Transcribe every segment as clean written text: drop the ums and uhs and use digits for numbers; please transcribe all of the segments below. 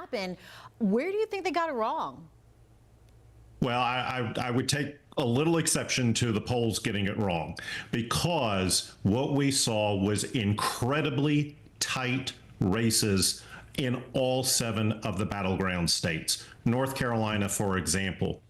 happen. Where do you think they got it wrong? Well, I would take a little exception to the polls getting it wrong, because what we saw was incredibly tight races in all 7 of the battleground states. North Carolina, for example,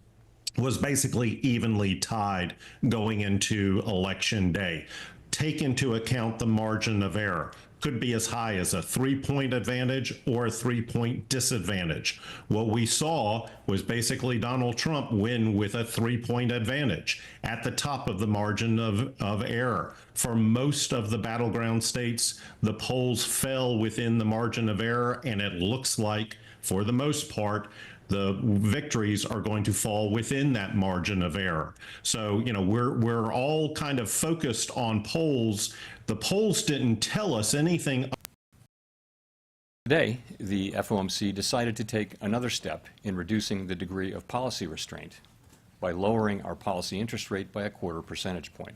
was basically evenly tied going into election day. Take into account the margin of error. Could be as high as a 3-point advantage or a 3-point disadvantage. What we saw was basically Donald Trump win with a 3-point advantage at the top of the margin of error. For most of the battleground states, the polls fell within the margin of error, and it looks like, for the most part, the victories are going to fall within that margin of error. So, you know, we're all kind of focused on polls. The polls didn't tell us anything. Today, the FOMC decided to take another step in reducing the degree of policy restraint by lowering our policy interest rate by a 1/4 percentage point.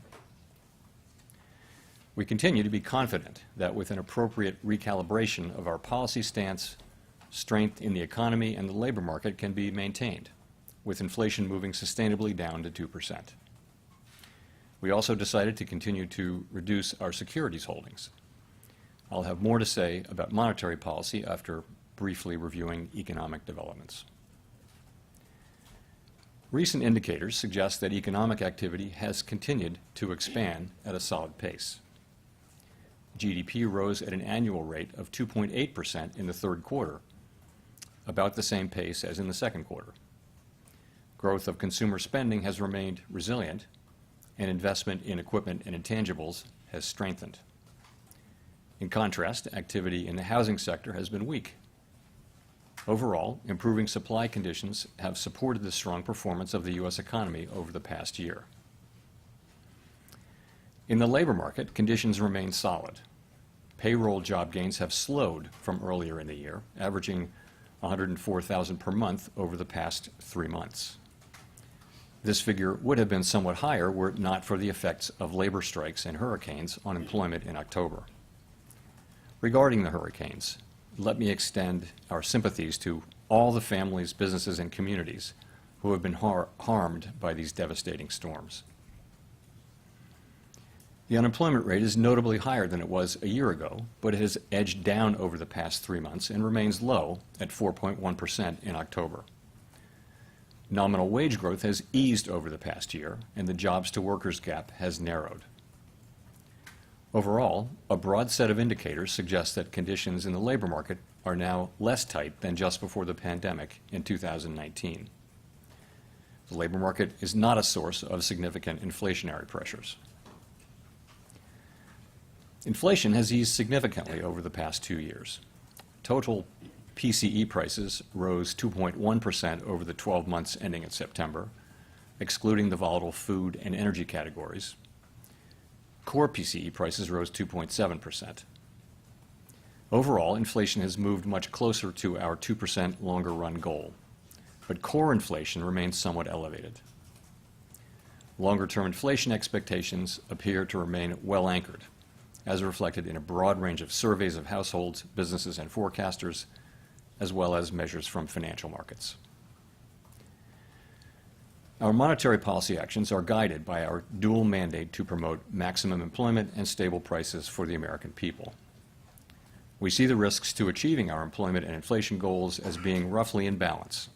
We continue to be confident that with an appropriate recalibration of our policy stance, strength in the economy and the labor market can be maintained, with inflation moving sustainably down to 2%. We also decided to continue to reduce our securities holdings. I'll have more to say about monetary policy after briefly reviewing economic developments. Recent indicators suggest that economic activity has continued to expand at a solid pace. GDP rose at an annual rate of 2.8% in the 3rd quarter, about the same pace as in the 2nd quarter. Growth of consumer spending has remained resilient, and investment in equipment and intangibles has strengthened. In contrast, activity in the housing sector has been weak. Overall, improving supply conditions have supported the strong performance of the U.S. economy over the past year. In the labor market, conditions remain solid. Payroll job gains have slowed from earlier in the year, averaging 104,000 per month over the past 3 months. This figure would have been somewhat higher were it not for the effects of labor strikes and hurricanes on employment in October. Regarding the hurricanes, let me extend our sympathies to all the families, businesses, and communities who have been harmed by these devastating storms. The unemployment rate is notably higher than it was a year ago, but it has edged down over the past 3 months and remains low at 4.1% in October. Nominal wage growth has eased over the past year, and the jobs-to-workers gap has narrowed. Overall, a broad set of indicators suggests that conditions in the labor market are now less tight than just before the pandemic in 2019. The labor market is not a source of significant inflationary pressures. Inflation has eased significantly over the past 2 years. Total PCE prices rose 2.1% over the 12 months ending in September, excluding the volatile food and energy categories. Core PCE prices rose 2.7%. Overall, inflation has moved much closer to our 2% longer-run goal, but core inflation remains somewhat elevated. Longer-term inflation expectations appear to remain well anchored, as reflected in a broad range of surveys of households, businesses, and forecasters, as well as measures from financial markets. Our monetary policy actions are guided by our dual mandate to promote maximum employment and stable prices for the American people. We see the risks to achieving our employment and inflation goals as being roughly in balance,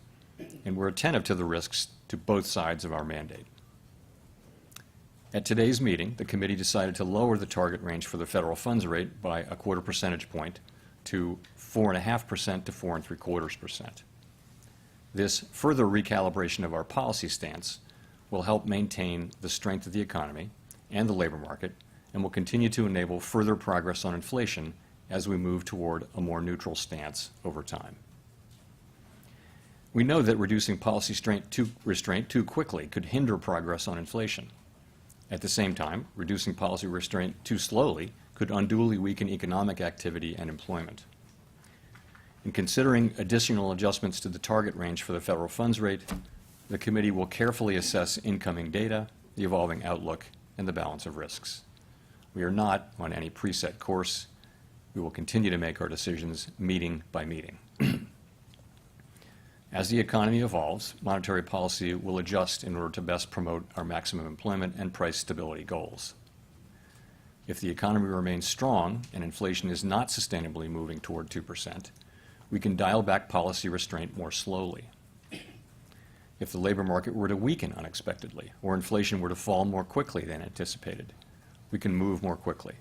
and we're attentive to the risks to both sides of our mandate. At today's meeting, the committee decided to lower the target range for the federal funds rate by a 1/4 percentage point to 4.5% to 4.75%. This further recalibration of our policy stance will help maintain the strength of the economy and the labor market, and will continue to enable further progress on inflation as we move toward a more neutral stance over time. We know that reducing policy restraint too quickly could hinder progress on inflation. At the same time, reducing policy restraint too slowly could unduly weaken economic activity and employment. In considering additional adjustments to the target range for the federal funds rate, the committee will carefully assess incoming data, the evolving outlook, and the balance of risks. We are not on any preset course. We will continue to make our decisions meeting by meeting. As the economy evolves, monetary policy will adjust in order to best promote our maximum employment and price stability goals. If the economy remains strong and inflation is not sustainably moving toward 2%, we can dial back policy restraint more slowly. If the labor market were to weaken unexpectedly, or inflation were to fall more quickly than anticipated, we can move more quickly.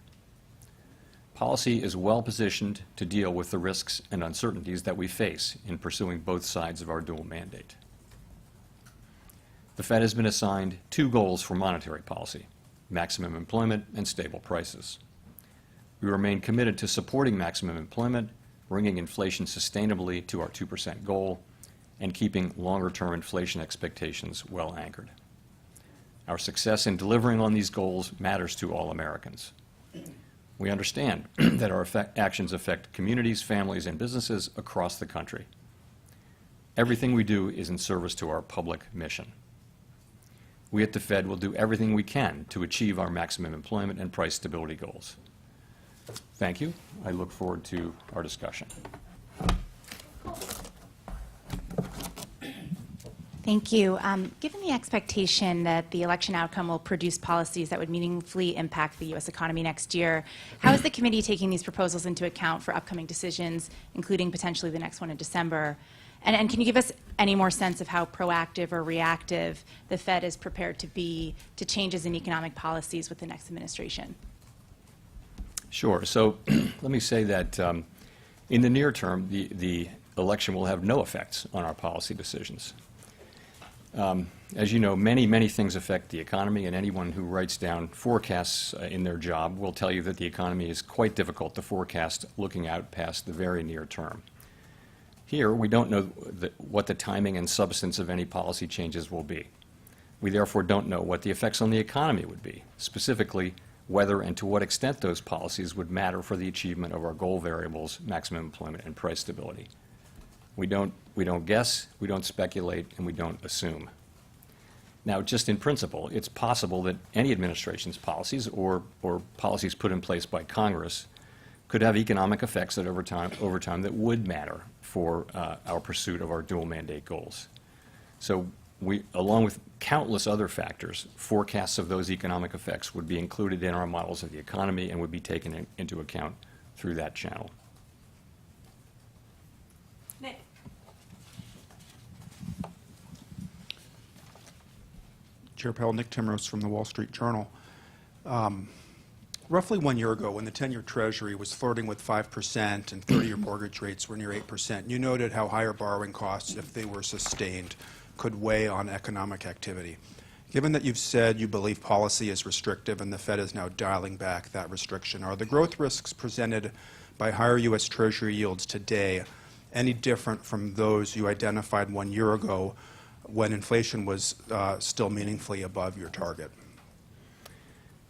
Policy is well positioned to deal with the risks and uncertainties that we face in pursuing both sides of our dual mandate. The Fed has been assigned two goals for monetary policy: maximum employment and stable prices. We remain committed to supporting maximum employment, bringing inflation sustainably to our 2% goal, and keeping longer-term inflation expectations well anchored. Our success in delivering on these goals matters to all Americans. We understand that our actions affect communities, families, and businesses across the country. Everything we do is in service to our public mission. We at the Fed will do everything we can to achieve our maximum employment and price stability goals. Thank you. I look forward to our discussion. Thank you. Given the expectation that the election outcome will produce policies that would meaningfully impact the U.S. economy next year, how is the committee taking these proposals into account for upcoming decisions, including potentially the next one in December? And can you give us any more sense of how proactive or reactive the Fed is prepared to be to changes in economic policies with the next administration? Sure. So let me say that in the near term, the election will have no effects on our policy decisions. As you know, many things affect the economy, and anyone who writes down forecasts in their job will tell you that the economy is quite difficult to forecast looking out past the very near term. Here, we don't know what the timing and substance of any policy changes will be. We therefore don't know what the effects on the economy would be, specifically whether and to what extent those policies would matter for the achievement of our goal variables, maximum employment and price stability. We don't guess, we don't speculate, and we don't assume. Now, just in principle, it's possible that any administration's policies or policies put in place by Congress could have economic effects that over time that would matter for our pursuit of our dual mandate goals. So we, along with countless other factors, forecasts of those economic effects would be included in our models of the economy and would be taken into account through that channel. Nick. Chair Powell, Nick Timrose from the Wall Street Journal. Roughly 1 year ago, when the 10-year Treasury was flirting with 5% and 30-year mortgage rates were near 8%, you noted how higher borrowing costs, if they were sustained, could weigh on economic activity. Given that you've said you believe policy is restrictive and the Fed is now dialing back that restriction, are the growth risks presented by higher U.S. Treasury yields today any different from those you identified 1 year ago when inflation was still meaningfully above your target?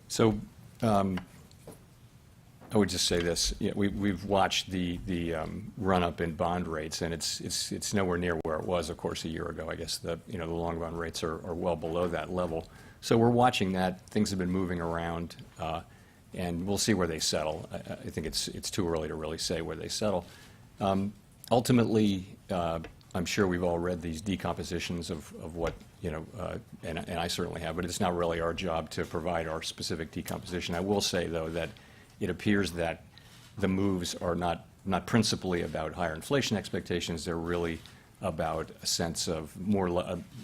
So I would just say this: we've watched the run up in bond rates, and it's nowhere near where it was, of course, a year ago. I guess the long run rates are well below that level. So we're watching that. Things have been moving around, and we'll see where they settle. I think it's too early to really say where they settle. Ultimately, I'm sure we've all read these decompositions of what, and I certainly have, but it's not really our job to provide our specific decomposition. I will say, though, that it appears that the moves are not principally about higher inflation expectations. They're really about a sense of more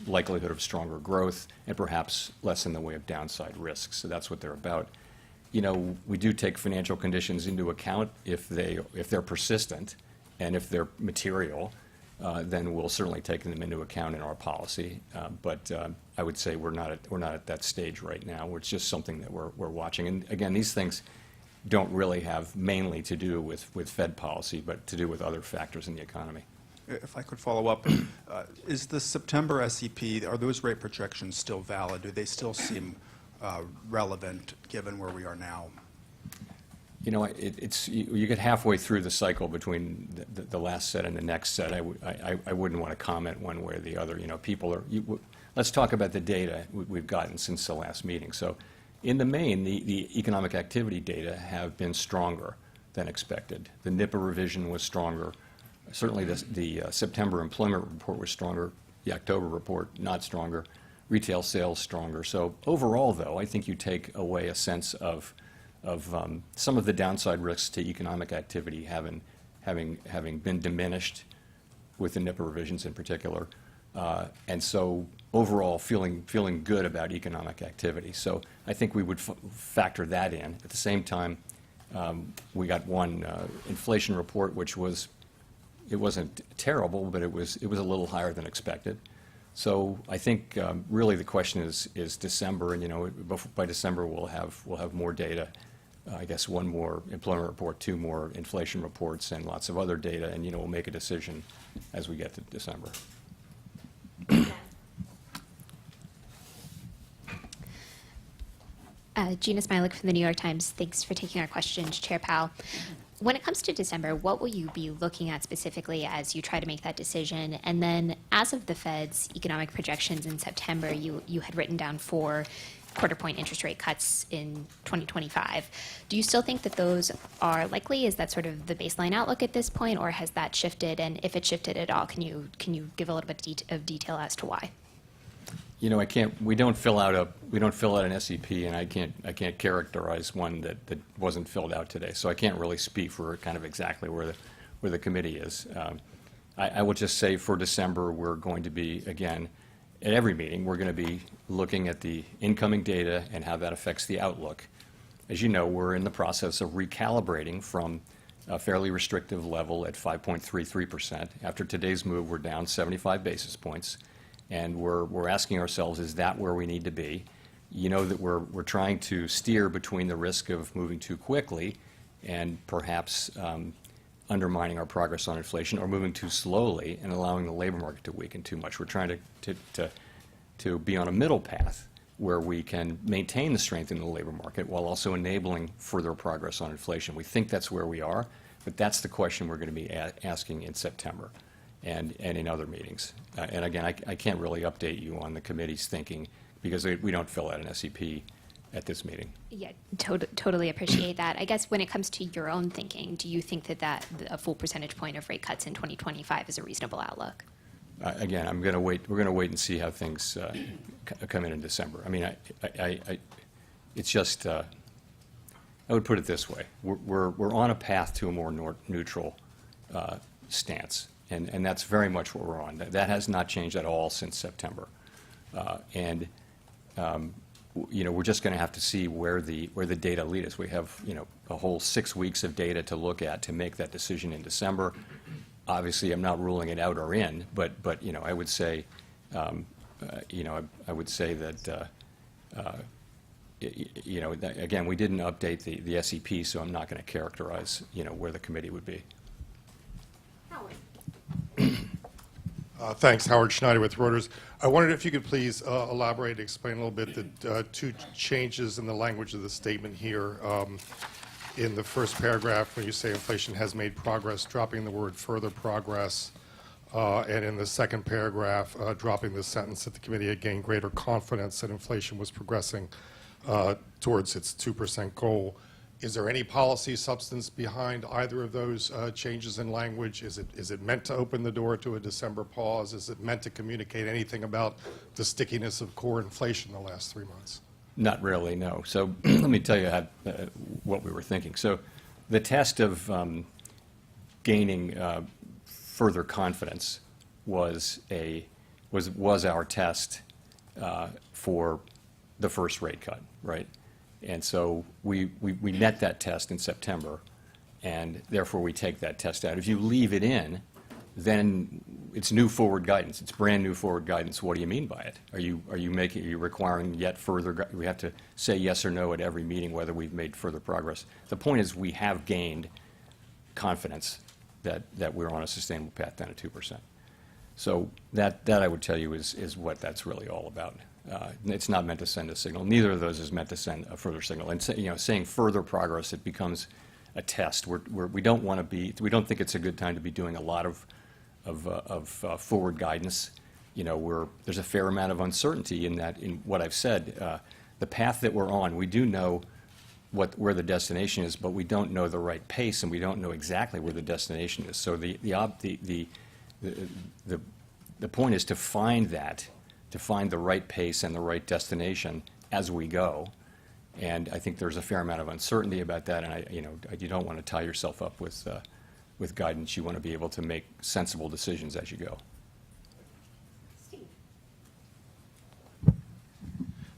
likelihood of stronger growth and perhaps less in the way of downside risks. So that's what they're about. We do take financial conditions into account if they're persistent and if they're material. Then we'll certainly take them into account in our policy. But I would say we're not at that stage right now. It's just something that we're watching. And again, these things don't really have mainly to do with Fed policy, but to do with other factors in the economy. If I could follow up, is the September SEP, are those rate projections still valid? Do they still seem relevant given where we are now? You get halfway through the cycle between the last set and the next set. I wouldn't want to comment one way or the other. Let's talk about the data we've gotten since the last meeting. So in the main, the economic activity data have been stronger than expected. The NIPA revision was stronger. Certainly the September employment report was stronger, the October report not stronger, retail sales stronger. So overall, though, I think you take away a sense of some of the downside risks to economic activity having been diminished with the NIPA revisions in particular. And so overall feeling good about economic activity. So I think we would factor that in. At the same time, we got one inflation report, which it wasn't terrible, but it was a little higher than expected. So I think really the question is December, and by December we'll have more data. I guess one more employment report, two more inflation reports, and lots of other data, and we'll make a decision as we get to December. Gina Smilik from the New York Times. Thanks for taking our questions, Chair Powell. When it comes to December, what will you be looking at specifically as you try to make that decision? And then as of the Fed's economic projections in September, you had written down 4 quarter-point interest rate cuts in 2025. Do you still think that those are likely? Is that sort of the baseline outlook at this point, or has that shifted? And if it shifted at all, can you give a little bit of detail as to why? I can't. We don't fill out an SEP, and I can't characterize one that wasn't filled out today. So I can't really speak for kind of exactly where the committee is. I will just say for December we're going to be, again, at every meeting we're going to be looking at the incoming data and how that affects the outlook. As you know, we're in the process of recalibrating from a fairly restrictive level at 5.33%. After today's move, we're down 75 basis points. And we're asking ourselves, is that where we need to be? That we're trying to steer between the risk of moving too quickly and perhaps undermining our progress on inflation, or moving too slowly and allowing the labor market to weaken too much. We're trying to be on a middle path where we can maintain the strength in the labor market while also enabling further progress on inflation. We think that's where we are, but that's the question we're going to be asking in September and in other meetings. And again, I can't really update you on the committee's thinking because we don't fill out an SEP at this meeting. Yeah, totally appreciate that. I guess when it comes to your own thinking, do you think that a full percentage point of rate cuts in 2025 is a reasonable outlook? Again, we're going to wait and see how things come in December. I mean, it's just, I would put it this way. We're on a path to a more neutral stance. And that's very much what we're on. That has not changed at all since September. We're just going to have to see where the data lead us. We have, a whole 6 weeks of data to look at to make that decision in December. Obviously, I'm not ruling it out or in, but I would say, I would say that, again, we didn't update the SEP, so I'm not going to characterize, where the committee would be. Thanks. Howard Schneider with Reuters. I wondered if you could please elaborate, explain a little bit the 2 changes in the language of the statement here. In the first paragraph, when you say inflation has made progress, dropping the word further progress, and in the second paragraph, dropping the sentence that the committee had gained greater confidence that inflation was progressing towards its 2% goal. Is there any policy substance behind either of those changes in language? Is it meant to open the door to a December pause? Is it meant to communicate anything about the stickiness of core inflation the last 3 months? Not really, no. So let me tell you what we were thinking. So the test of gaining further confidence was our test for the first rate cut, right? And so we met that test in September, and therefore we take that test out. If you leave it in, then it's new forward guidance. It's brand new forward guidance. What do you mean by it? Are you requiring yet further? We have to say yes or no at every meeting whether we've made further progress. The point is we have gained confidence that we're on a sustainable path down to 2%. So that I would tell you is what that's really all about. It's not meant to send a signal. Neither of those is meant to send a further signal. And saying further progress, it becomes a test. We don't want to be. We don't think it's a good time to be doing a lot of forward guidance. There's a fair amount of uncertainty in what I've said. The path that we're on, we do know where the destination is, but we don't know the right pace, and we don't know exactly where the destination is. So the point is to find the right pace and the right destination as we go. And I think there's a fair amount of uncertainty about that, and you don't want to tie yourself up with guidance. You want to be able to make sensible decisions as you go.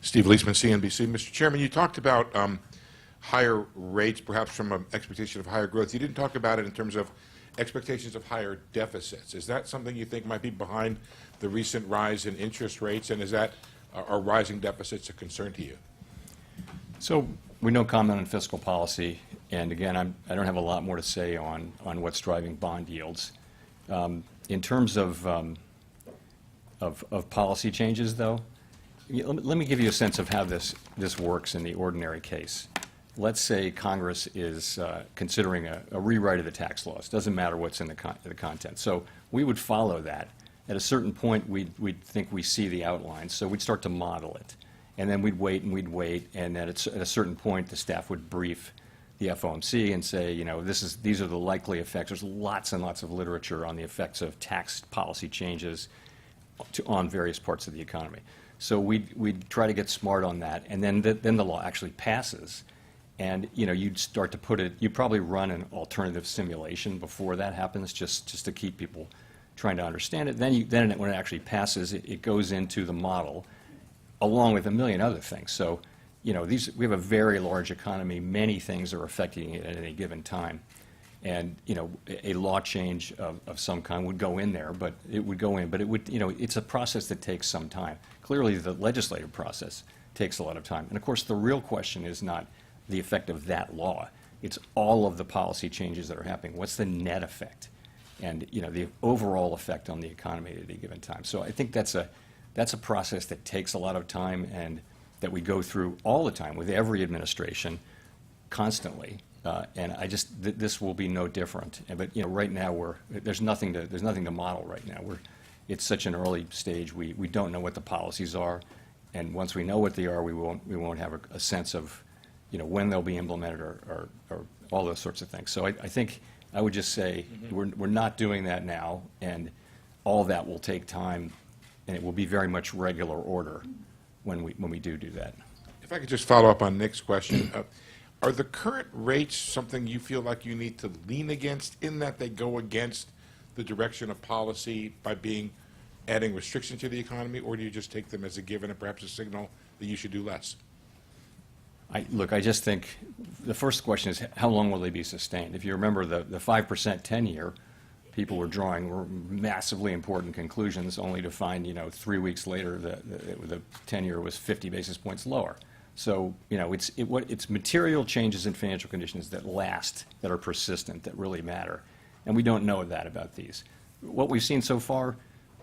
Steve Leisman, CNBC. Mr. Chairman, you talked about higher rates, perhaps from an expectation of higher growth. You didn't talk about it in terms of expectations of higher deficits. Is that something you think might be behind the recent rise in interest rates, and are rising deficits a concern to you? So we don't comment on fiscal policy, and again, I don't have a lot more to say on what's driving bond yields. In terms of policy changes, though, let me give you a sense of how this works in the ordinary case. Let's say Congress is considering a rewrite of the tax laws. Doesn't matter what's in the content. So we would follow that. At a certain point, we'd think we see the outlines, so we'd start to model it. And then we'd wait, and at a certain point, the staff would brief the FOMC and say, these are the likely effects. There's lots and lots of literature on the effects of tax policy changes on various parts of the economy. So we'd try to get smart on that, and then the law actually passes. And you'd start to put it. You probably run an alternative simulation before that happens, just to keep people trying to understand it. Then when it actually passes, it goes into the model, along with a million other things. So we have a very large economy. Many things are affecting it at any given time, and a law change of some kind would go in there, but it would go in. But it would it's a process that takes some time. Clearly, the legislative process takes a lot of time. And of course, the real question is not the effect of that law. It's all of the policy changes that are happening. What's the net effect? And the overall effect on the economy at any given time. So I think that's a process that takes a lot of time, and that we go through all the time with every administration, constantly. And this will be no different. But right now there's nothing to model right now. It's such an early stage. We don't know what the policies are, and once we know what they are, we won't have a sense of when they'll be implemented or all those sorts of things. So I think I would just say we're not doing that now, and all that will take time, and it will be very much regular order when we do that. If I could just follow up on Nick's question, are the current rates something you feel like you need to lean against, in that they go against the direction of policy by adding restriction to the economy, or do you just take them as a given and perhaps a signal that you should do less? I just think the first question is, how long will they be sustained? If you remember the 5% 10-year, people were drawing massively important conclusions, only to find 3 weeks later the 10-year was 50 basis points lower. So it's material changes in financial conditions that last, that are persistent, that really matter, and we don't know that about these. What we've seen so far,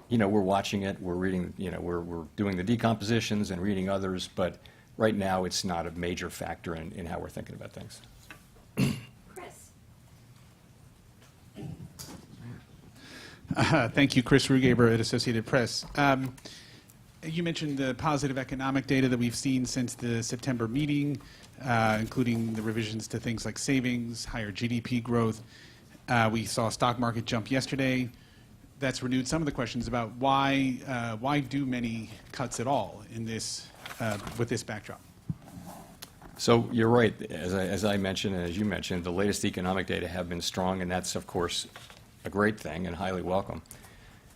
we're watching it, we're reading, we're doing the decompositions and reading others, but right now it's not a major factor in how we're thinking about things. Chris. Thank you, Chris Rugaber at Associated Press. You mentioned the positive economic data that we've seen since the September meeting, including the revisions to things like savings, higher GDP growth. We saw stock market jump yesterday. That's renewed some of the questions about why do many cuts at all in this with this backdrop. So you're right. As I mentioned, and as you mentioned, the latest economic data have been strong, and that's, of course, a great thing and highly welcome.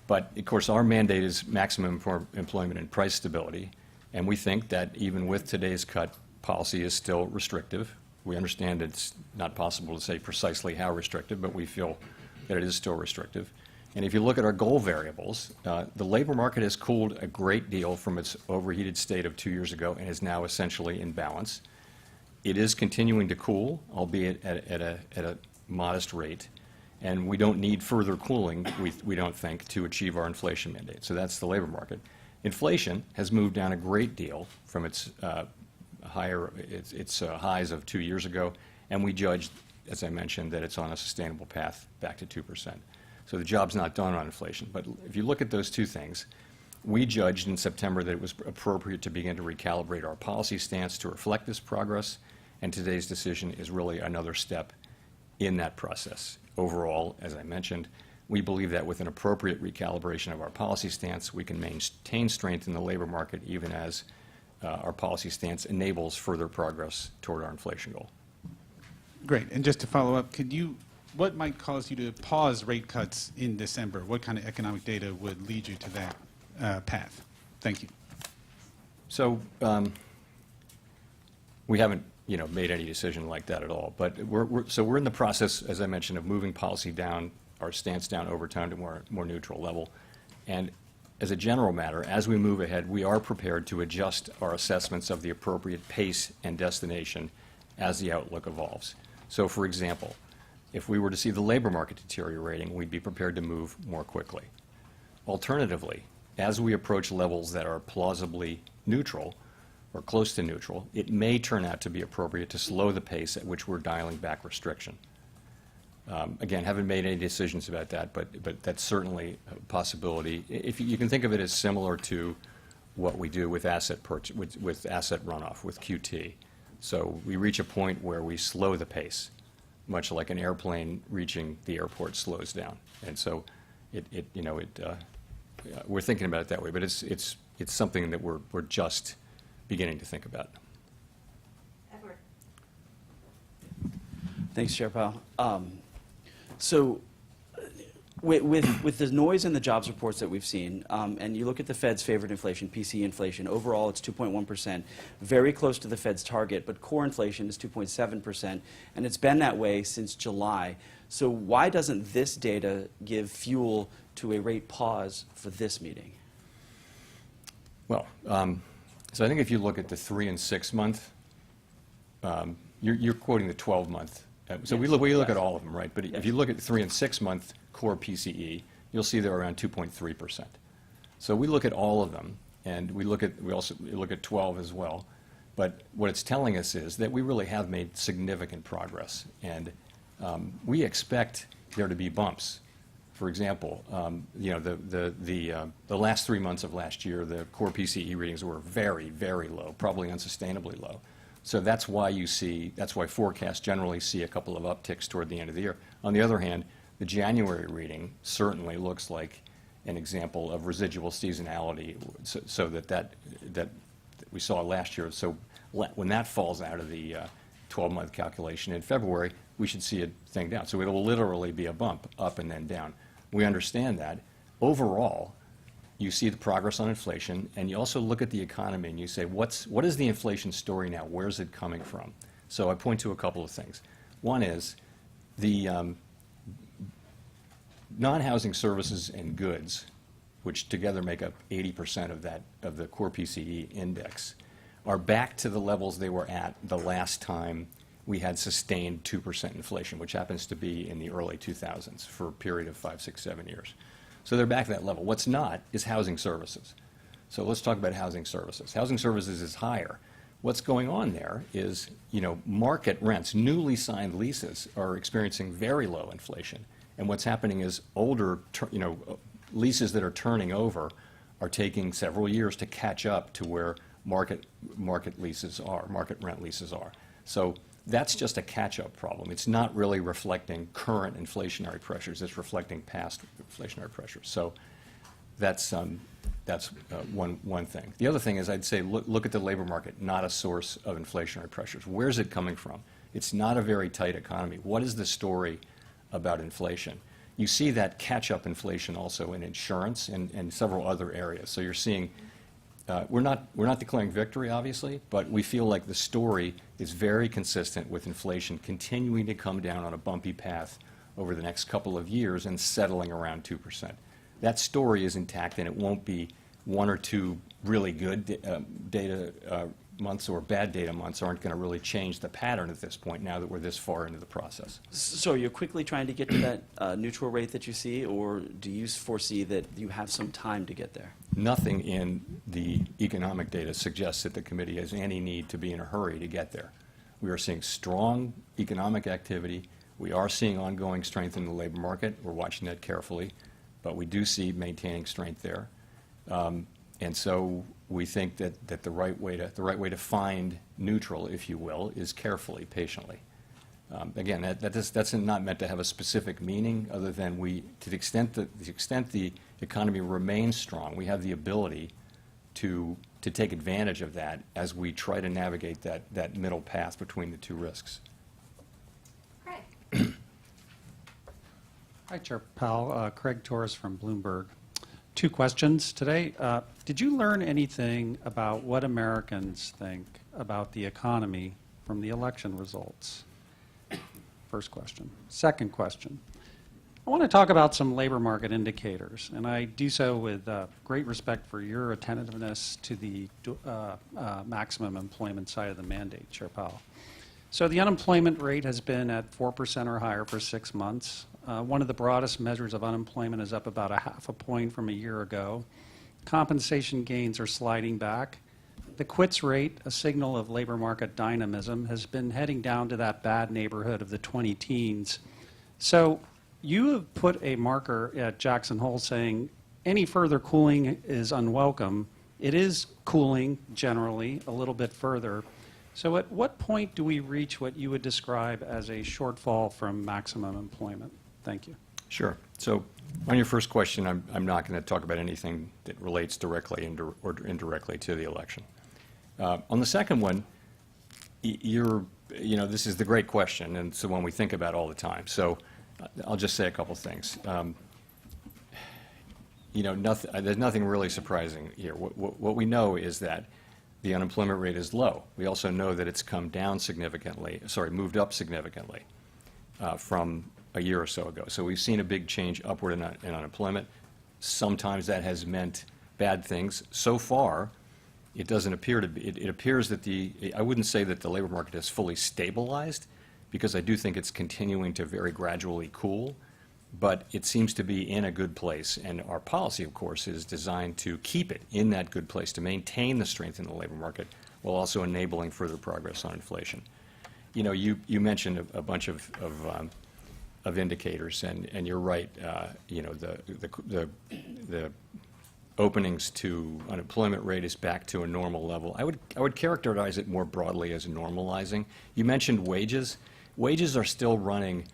But, of course, our mandate is maximum employment and price stability, and we think that even with today's cut, policy is still restrictive. We understand it's not possible to say precisely how restrictive, but we feel that it is still restrictive. And if you look at our goal variables, the labor market has cooled a great deal from its overheated state of 2 years ago and is now essentially in balance. It is continuing to cool, albeit at a modest rate. And we don't need further cooling, we don't think, to achieve our inflation mandate. So that's the labor market. Inflation has moved down a great deal from its highs of 2 years ago, and we judged, as I mentioned, that it's on a sustainable path back to 2%. So the job's not done on inflation. But if you look at those two things, we judged in September that it was appropriate to begin to recalibrate our policy stance to reflect this progress, And today's decision is really another step in that process. Overall, as I mentioned, we believe that with an appropriate recalibration of our policy stance, we can maintain strength in the labor market even as our policy stance enables further progress toward our inflation goal. Great. And just to follow up, what might cause you to pause rate cuts in December? What kind of economic data would lead you to that path? Thank you. So we haven't, made any decision like that at all. But we're in the process, as I mentioned, of moving policy down, our stance down over time to more neutral level. And as a general matter, as we move ahead, we are prepared to adjust our assessments of the appropriate pace and destination as the outlook evolves. So, for example, if we were to see the labor market deteriorating, we'd be prepared to move more quickly. Alternatively, as we approach levels that are plausibly neutral or close to neutral, it may turn out to be appropriate to slow the pace at which we're dialing back restriction. Again, haven't made any decisions about that, but that's certainly a possibility. If you can think of it as similar to what we do with asset with asset runoff, with QT. So we reach a point where we slow the pace, much like an airplane reaching the airport slows down. And so we're thinking about it that way, but it's something that we're just beginning to think about. Edward. Thanks, Chair Powell. So with the noise in the jobs reports that we've seen, and you look at the Fed's favorite inflation, PCE inflation, overall it's 2.1%, very close to the Fed's target, but core inflation is 2.7%, and it's been that way since July. So why doesn't this data give fuel to a rate pause for this meeting? Well, so I think if you look at the 3 and 6 month, you're quoting the 12-month. So we look at all of them, right? But if you look at the 3 and 6 month core PCE, you'll see they're around 2.3%. So we look at all of them, and we also look at 12 as well. But what it's telling us is that we really have made significant progress, and we expect there to be bumps. For example, the last 3 months of last year, the core PCE readings were very, very low, probably unsustainably low. So that's why forecasts generally see a couple of upticks toward the end of the year. On the other hand, the January reading certainly looks like an example of residual seasonality, so that we saw last year. So when that falls out of the 12-month calculation in February, we should see a thing down. So it'll literally be a bump up and then down. We understand that. Overall, you see the progress on inflation, and you also look at the economy and you say, what is the inflation story now? Where's it coming from? So I point to a couple of things. One is the non-housing services and goods, which together make up 80% of the core PCE index, are back to the levels they were at the last time we had sustained 2% inflation, which happens to be in the early 2000s for a period of 5, 6, 7 years. So they're back to that level. What's not is housing services. So let's talk about housing services. Housing services is higher. What's going on there is, market rents, newly signed leases are experiencing very low inflation. And what's happening is older, leases that are turning over are taking several years to catch up to where market leases are, market rent leases are. So that's just a catch-up problem. It's not really reflecting current inflationary pressures. It's reflecting past inflationary pressures. So that's one thing. The other thing is I'd say look at the labor market, not a source of inflationary pressures. Where's it coming from? It's not a very tight economy. What is the story about inflation? You see that catch-up inflation also in insurance and several other areas. So you're seeing we're not declaring victory, obviously, but we feel like the story is very consistent with inflation continuing to come down on a bumpy path over the next couple of years and settling around 2%. That story is intact, and it won't be 1 or 2 really good data months or bad data months aren't going to really change the pattern at this point now that we're this far into the process. So you're quickly trying to get to that neutral rate that you see, or do you foresee that you have some time to get there? Nothing in the economic data suggests that the committee has any need to be in a hurry to get there. We are seeing strong economic activity. We are seeing ongoing strength in the labor market. We're watching that carefully, but we do see maintaining strength there. And so we think that the right way to find neutral, if you will, is carefully, patiently. Again, that's not meant to have a specific meaning, other than to the extent the economy remains strong, we have the ability to take advantage of that as we try to navigate that middle path between the two risks. Hi, Chair Powell. Craig Torres from Bloomberg. 2 questions today. Did you learn anything about what Americans think about the economy from the election results? First question. Second question. I want to talk about some labor market indicators, and I do so with great respect for your attentiveness to the maximum employment side of the mandate, Chair Powell. So the unemployment rate has been at 4% or higher for 6 months. One of the broadest measures of unemployment is up about 0.5 point from a year ago. Compensation gains are sliding back. The quits rate, a signal of labor market dynamism, has been heading down to that bad neighborhood of the 20 teens. So you have put a marker at Jackson Hole saying any further cooling is unwelcome. It is cooling generally a little bit further. So at what point do we reach what you would describe as a shortfall from maximum employment? Thank you. Sure. So on your first question, I'm not going to talk about anything that relates directly or indirectly to the election. On the second one, this is the great question, and it's the one we think about all the time. So I'll just say a couple things. There's nothing really surprising here. What we know is that the unemployment rate is low. We also know that it's moved up significantly from a year or so ago. So we've seen a big change upward in unemployment. Sometimes that has meant bad things. So far, it doesn't appear to be. It appears that I wouldn't say that the labor market has fully stabilized, because I do think it's continuing to very gradually cool, but it seems to be in a good place. And our policy, of course, is designed to keep it in that good place, to maintain the strength in the labor market while also enabling further progress on inflation. You mentioned a bunch of indicators, and you're right. The openings to unemployment rate is back to a normal level. I would characterize it more broadly as normalizing. You mentioned wages. Wages are still running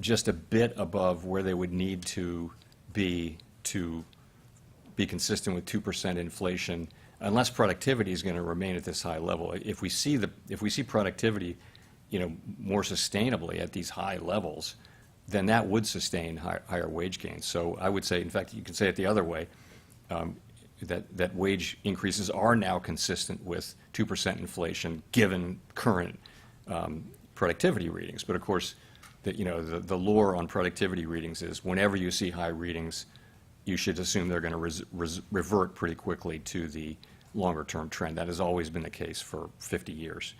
just a bit above where they would need to be consistent with 2% inflation, unless productivity is going to remain at this high level. If we see productivity, more sustainably at these high levels, then that would sustain higher wage gains. So I would say, in fact, you can say it the other way, that wage increases are now consistent with 2% inflation given current productivity readings. But of course, the lure on productivity readings is whenever you see high readings, you should assume they're going to revert pretty quickly to the longer-term trend. That has always been the case for 50 years.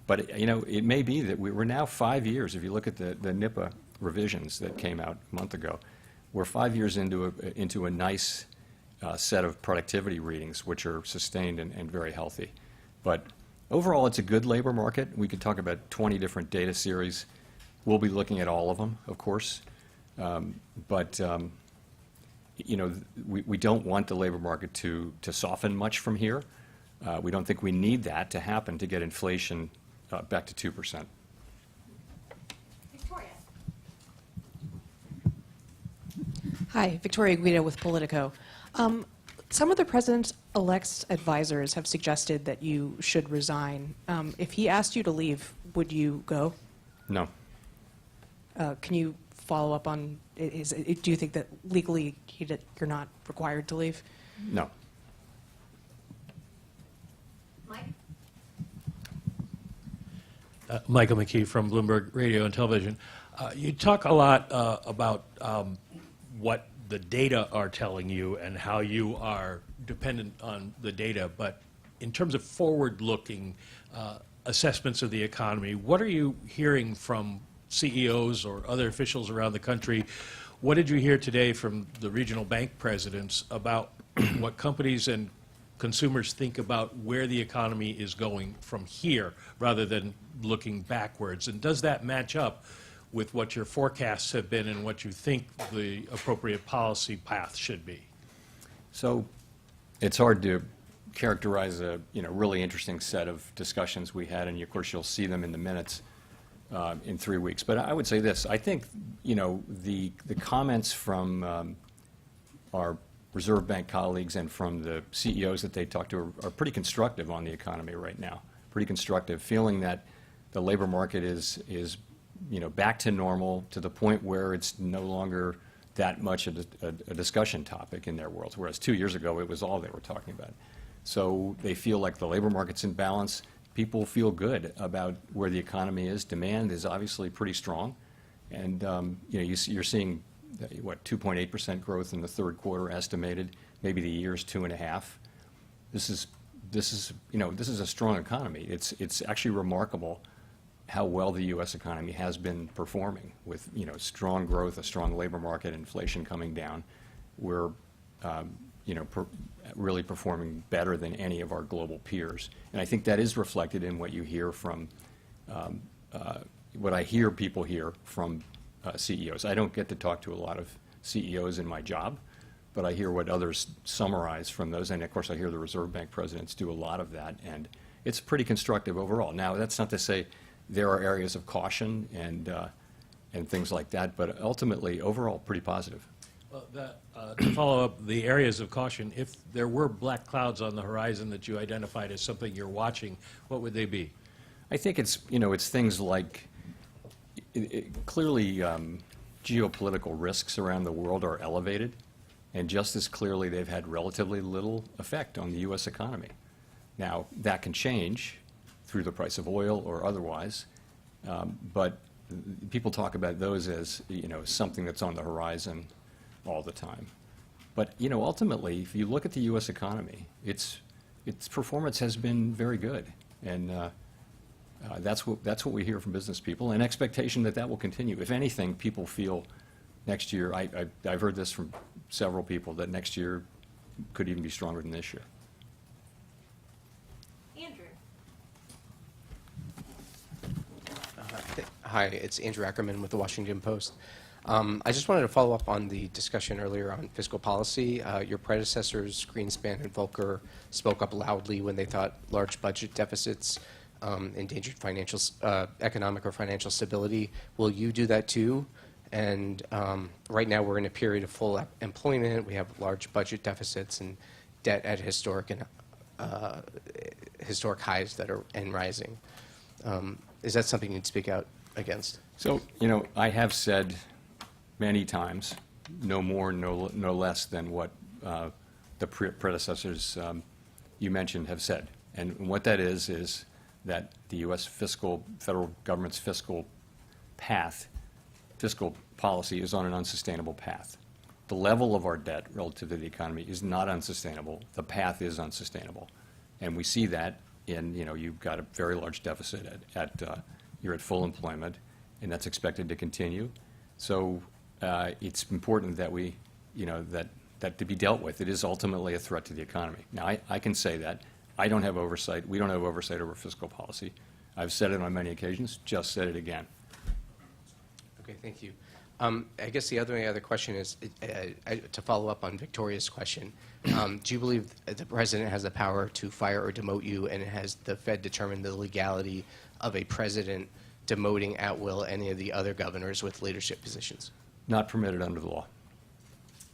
But it may be that we're now 5 years. If you look at the NIPA revisions that came out a month ago, we're 5 years into a nice set of productivity readings, which are sustained and very healthy. But overall, it's a good labor market. We could talk about 20 different data series. We'll be looking at all of them, of course. We don't want the labor market to soften much from here. We don't think we need that to happen to get inflation back to 2%. Victoria. Hi, Victoria Guida with Politico. Some of the president-elect's advisors have suggested that you should resign. If he asked you to leave, would you go? No. Can you follow up on, do you think that legally you're not required to leave? No. Mike? Michael McKee from Bloomberg Radio and Television. You talk a lot about what the data are telling you and how you are dependent on the data, but in terms of forward-looking assessments of the economy, what are you hearing from CEOs or other officials around the country? What did you hear today from the regional bank presidents about what companies and consumers think about where the economy is going from here rather than looking backwards? And does that match up with what your forecasts have been and what you think the appropriate policy path should be? So it's hard to characterize a really interesting set of discussions we had, and of course you'll see them in the minutes in 3 weeks. But I would say this: I think the comments from our Reserve Bank colleagues and from the CEOs that they talk to are pretty constructive on the economy right now. Pretty constructive, feeling that the labor market is back to normal, to the point where it's no longer that much a discussion topic in their worlds, whereas 2 years ago it was all they were talking about. So they feel like the labor market's in balance. People feel good about where the economy is. Demand is obviously pretty strong, and you're seeing 2.8% growth in the third quarter estimated. Maybe the year's 2.5%. This is a strong economy. It's actually remarkable how well the U.S. economy has been performing with strong growth, a strong labor market, inflation coming down. We're really performing better than any of our global peers, and I think that is reflected in what you hear from what I hear people hear from CEOs. I don't get to talk to a lot of CEOs in my job, but I hear what others summarize from those, and of course I hear the Reserve Bank presidents do a lot of that, and it's pretty constructive overall. Now, that's not to say there are areas of caution and things like that, but ultimately, overall, pretty positive. Well, to follow up the areas of caution, if there were black clouds on the horizon that you identified as something you're watching, what would they be? I think it's things like clearly geopolitical risks around the world are elevated, and just as clearly they've had relatively little effect on the U.S. economy. Now, that can change through the price of oil or otherwise, but people talk about those as something that's on the horizon all the time. But ultimately, if you look at the U.S. economy, its performance has been very good, and that's what we hear from business people, and expectation that will continue. If anything, people feel next year. I've heard this from several people that next year could even be stronger than this year. Hi, it's Andrew Ackerman with the Washington Post. I just wanted to follow up on the discussion earlier on fiscal policy. Your predecessors, Greenspan and Volcker, spoke up loudly when they thought large budget deficits endangered economic or financial stability. Will you do that too? And right now we're in a period of full employment. We have large budget deficits and debt at historic highs that are rising. Is that something you'd speak out against? So, I have said many times, no more, no less than what the predecessors you mentioned have said. And what that is that the U.S. federal government's fiscal policy is on an unsustainable path. The level of our debt relative to the economy is not unsustainable. The path is unsustainable. And we see that in, you've got a very large deficit you're at full employment, and that's expected to continue. So it's important that we, that to be dealt with. It is ultimately a threat to the economy. Now, I can say that. I don't have oversight. We don't have oversight over fiscal policy. I've said it on many occasions, just said it again. Okay, thank you. I guess the other question is, to follow up on Victoria's question, do you believe the president has the power to fire or demote you, and has the Fed determined the legality of a president demoting at will any of the other governors with leadership positions? Not permitted under the law.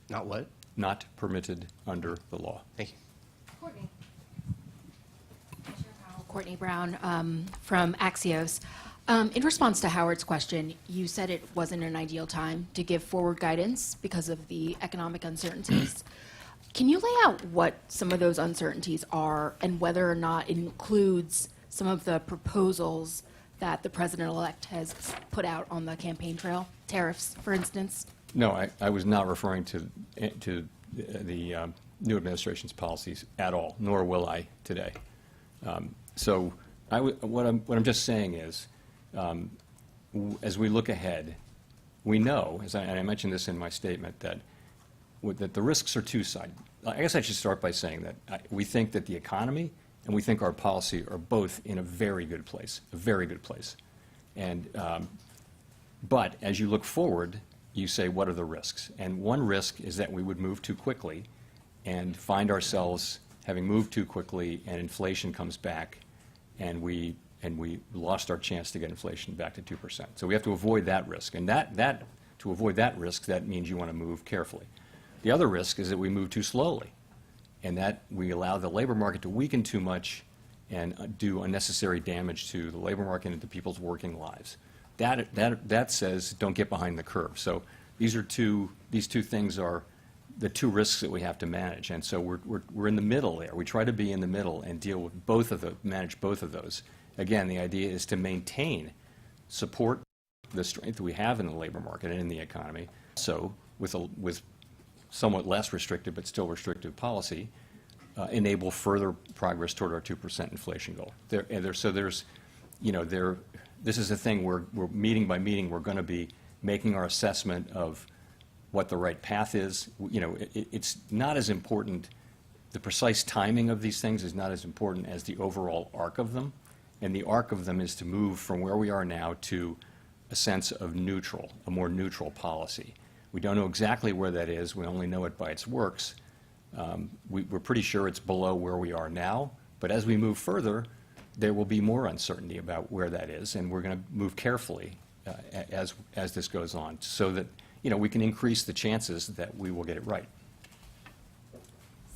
Not what? Not permitted under the law. Thank you. Courtney. Courtney Brown from Axios. In response to Howard's question, you said it wasn't an ideal time to give forward guidance because of the economic uncertainties. Can you lay out what some of those uncertainties are, and whether or not it includes some of the proposals that the president-elect has put out on the campaign trail? Tariffs, for instance? No, I was not referring to the new administration's policies at all, nor will I today. So what I'm just saying is, as we look ahead, we know, and I mentioned this in my statement, that the risks are two-sided. I guess I should start by saying that we think that the economy and we think our policy are both in a very good place, And, but as you look forward, you say, what are the risks? And one risk is that we would move too quickly and find ourselves having moved too quickly and inflation comes back and we lost our chance to get inflation back to 2%. So we have to avoid that risk. And to avoid that risk, that means you want to move carefully. The other risk is that we move too slowly and that we allow the labor market to weaken too much and do unnecessary damage to the labor market and to people's working lives. That says don't get behind the curve. So these two things are the two risks that we have to manage. And so we're in the middle there. We try to be in the middle and deal with both of manage both of those. Again, the idea is to maintain, support the strength we have in the labor market and in the economy. So with somewhat less restrictive but still restrictive policy, enable further progress toward our 2% inflation goal. This is a thing where we're meeting by meeting, we're going to be making our assessment of what the right path is. It's not as important, the precise timing of these things is not as important as the overall arc of them. And the arc of them is to move from where we are now to a sense of neutral, a more neutral policy. We don't know exactly where that is. We only know it by its works. We're pretty sure it's below where we are now. But as we move further, there will be more uncertainty about where that is. And we're going to move carefully as this goes on so that we can increase the chances that we will get it right.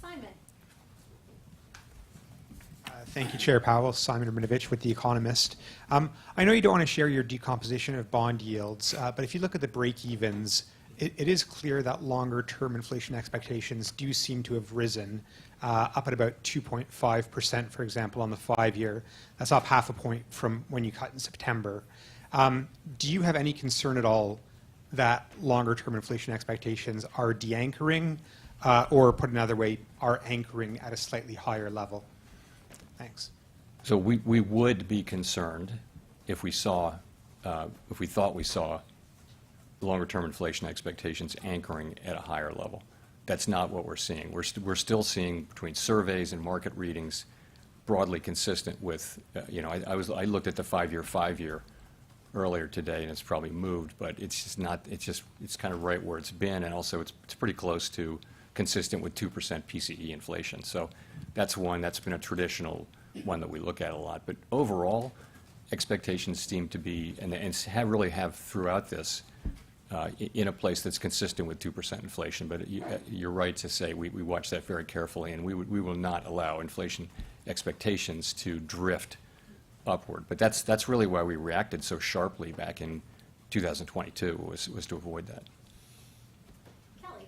Simon. Thank you, Chair Powell. Simon Raminovich with The Economist. I know you don't want to share your decomposition of bond yields, but if you look at the break-evens, it is clear that longer-term inflation expectations do seem to have risen, up at about 2.5%, for example, on the 5-year. That's up half a point from when you cut in September. Do you have any concern at all that longer-term inflation expectations are de-anchoring, or put another way, are anchoring at a slightly higher level? Thanks. So we would be concerned if we thought we saw longer-term inflation expectations anchoring at a higher level. That's not what we're seeing. We're still seeing between surveys and market readings broadly consistent with, I looked at the 5-year earlier today, and it's probably moved, but it's just not. It's kind of right where it's been, and also it's pretty close to consistent with 2% PCE inflation. So that's been a traditional one that we look at a lot. But overall, expectations seem to be, and really have throughout this, in a place that's consistent with 2% inflation. But you're right to say we watch that very carefully, and we will not allow inflation expectations to drift upward. But that's really why we reacted so sharply back in 2022 was to avoid that. Kelly.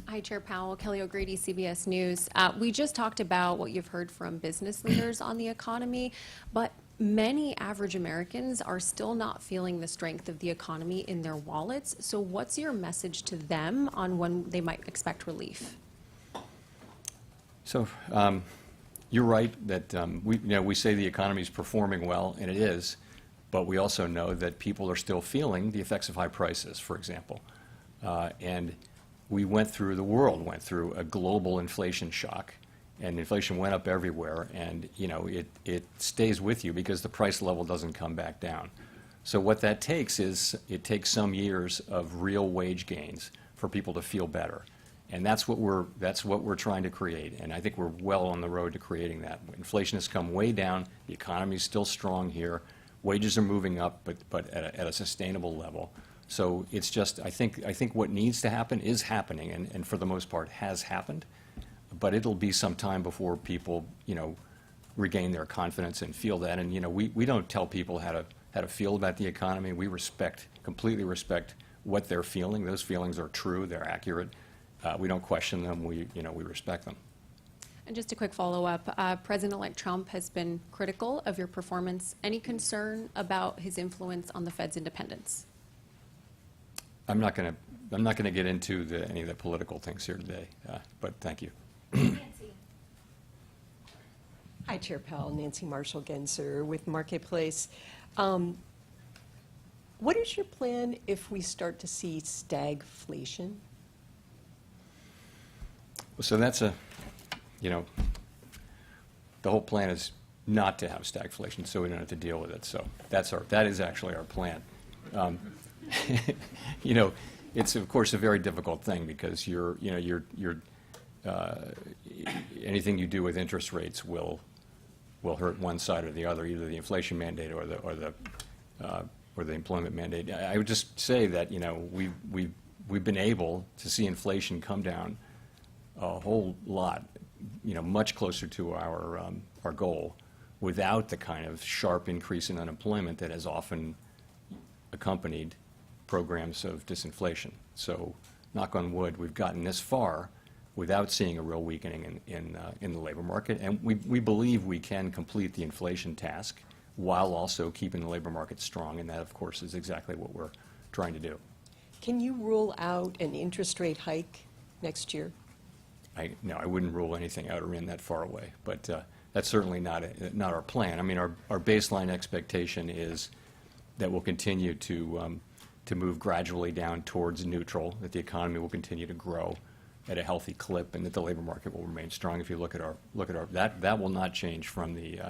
Hi, Chair Powell. Kelly O'Grady, CBS News. We just talked about what you've heard from business leaders on the economy, but many average Americans are still not feeling the strength of the economy in their wallets. So what's your message to them on when they might expect relief? So you're right that we say the economy is performing well, and it is, but we also know that people are still feeling the effects of high prices, for example. And the world went through a global inflation shock, and inflation went up everywhere, and it stays with you because the price level doesn't come back down. So what that takes is it takes some years of real wage gains for people to feel better. And that's what we're trying to create, and I think we're well on the road to creating that. Inflation has come way down. The economy is still strong here. Wages are moving up, but at a sustainable level. So it's just I think what needs to happen is happening, and for the most part has happened. But it'll be some time before people regain their confidence and feel that. And we don't tell people how to feel about the economy. We completely respect what they're feeling. Those feelings are true. They're accurate. We don't question them. We respect them. And just a quick follow-up. President-elect Trump has been critical of your performance. Any concern about his influence on the Fed's independence? I'm not going to get into any of the political things here today, but thank you. Nancy. Hi, Chair Powell. Nancy Marshall-Genzer with Marketplace. What is your plan if we start to see stagflation? So that's the whole plan is not to have stagflation, so we don't have to deal with it. So that is actually our plan. It's of course a very difficult thing because you're anything you do with interest rates will hurt one side or the other, either the inflation mandate or the employment mandate. I would just say that, you know, we've been able to see inflation come down a whole lot, you know, much closer to our goal, without the kind of sharp increase in unemployment that has often accompanied programs of disinflation. So, knock on wood, we've gotten this far without seeing a real weakening in the labor market, and we believe we can complete the inflation task while also keeping the labor market strong, and that, of course, is exactly what we're trying to do. Can you rule out an interest rate hike next year? No, I wouldn't rule anything out or in that far away, but that's certainly not our plan. I mean, our baseline expectation is that we'll continue to move gradually down towards neutral, that the economy will continue to grow at a healthy clip, and that the labor market will remain strong. If you look at our that will not change from the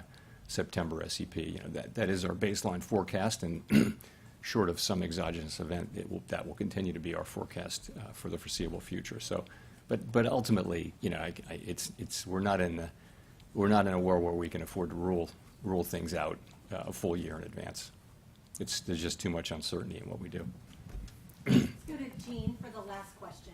September SEP. You know, that is our baseline forecast, and short of some exogenous event, that will continue to be our forecast for the foreseeable future. So, but ultimately, you know, we're not in a world where we can afford to rule things out a full year in advance. There's just too much uncertainty in what we do. Let's go to Jean for the last question.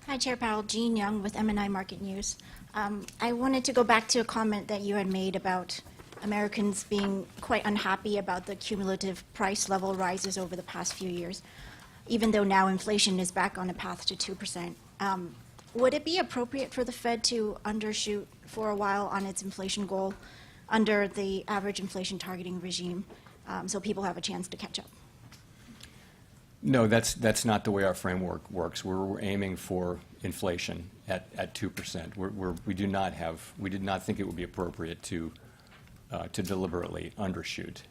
Hi, Chair Powell. Jean Young with MNI Market News. I wanted to go back to a comment that you had made about Americans being quite unhappy about the cumulative price level rises over the past few years, even though now inflation is back on a path to 2%. Would it be appropriate for the Fed to undershoot for a while on its inflation goal under the average inflation targeting regime, so people have a chance to catch up? No, that's not the way our framework works. We're aiming for inflation at 2%. We did not think it would be appropriate to deliberately undershoot.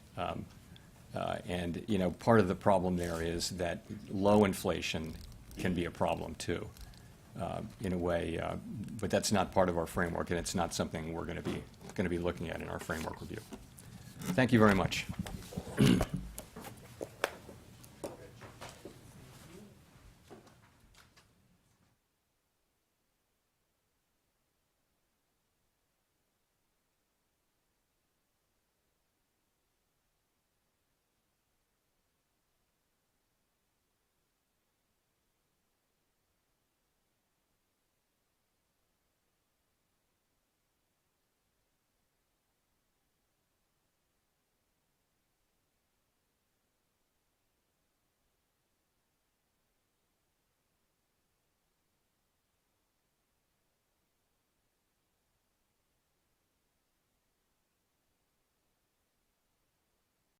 And you know, part of the problem there is that low inflation can be a problem too, in a way. But that's not part of our framework, and it's not something we're going to be looking at in our framework review. Thank you very much.